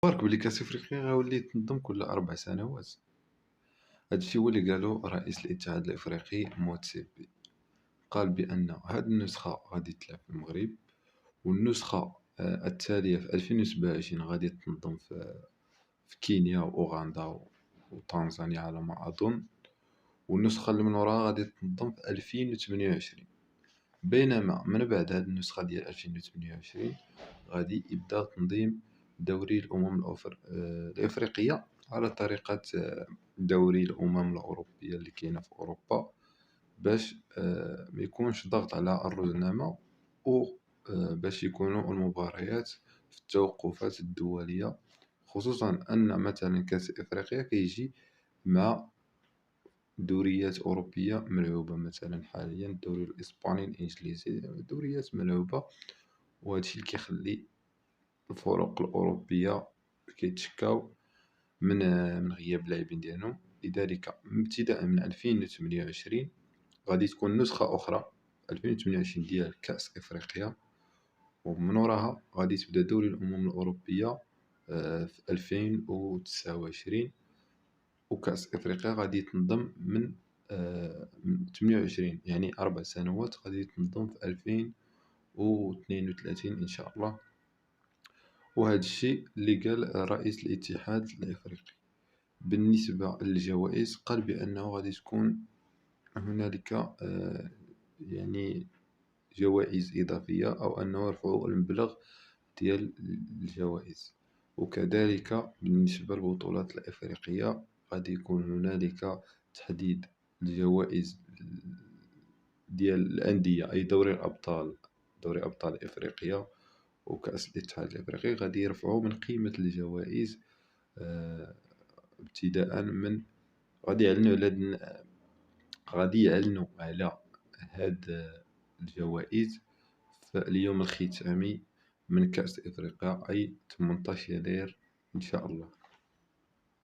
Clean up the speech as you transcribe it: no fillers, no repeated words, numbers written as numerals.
برك بلي كأس أفريقيا غيولي يتنظم كل 4 سنوات. هادشي هو اللي قالو رئيس الاتحاد الافريقي موتسيبي. قال بان هاد النسخة غادي تلعب في المغرب، والنسخة التالية في 2027 غادي تنظم في كينيا واوغندا وتنزانيا على ما اظن، والنسخة اللي من وراها غادي تنظم في 2028. بينما من بعد هاد النسخة ديال 2028 غادي يبدا تنظيم دوري الأفريقية على طريقة دوري الأمم الأوروبية اللي كاينة في أوروبا، باش ما يكونش ضغط على الرزنامة، و باش يكونوا المباريات في التوقفات الدولية، خصوصا أن مثلا كأس إفريقيا كيجي مع دوريات أوروبية ملعوبة، مثلا حاليا الدوري الإسباني الإنجليزي دوريات ملعوبة، وهادشي اللي كيخلي الفرق الأوروبية كيتشكاو من غياب اللاعبين ديالهم. لذلك ابتداء من 2028 غادي تكون نسخة أخرى 2028 ديال كأس إفريقيا، ومن وراها غادي تبدا دوري الأمم الأوروبية في 2029، وكأس إفريقيا غادي تنظم من 28، يعني 4 سنوات غادي تنظم في 2032 إن شاء الله. وهذا الشيء اللي قال رئيس الاتحاد الافريقي. بالنسبه للجوائز قال بانه غادي تكون هنالك يعني جوائز اضافيه، او انه يرفعوا المبلغ ديال الجوائز. وكذلك بالنسبه للبطولات الافريقيه غادي يكون هنالك تحديد الجوائز ديال الانديه، اي دوري الابطال، دوري ابطال افريقيا وكأس الاتحاد الافريقي غادي يرفعوا من قيمة الجوائز. آه، ابتداء من غادي يعلنوا على هاد الجوائز في اليوم الختامي من كأس افريقيا، اي 18 يناير ان شاء الله.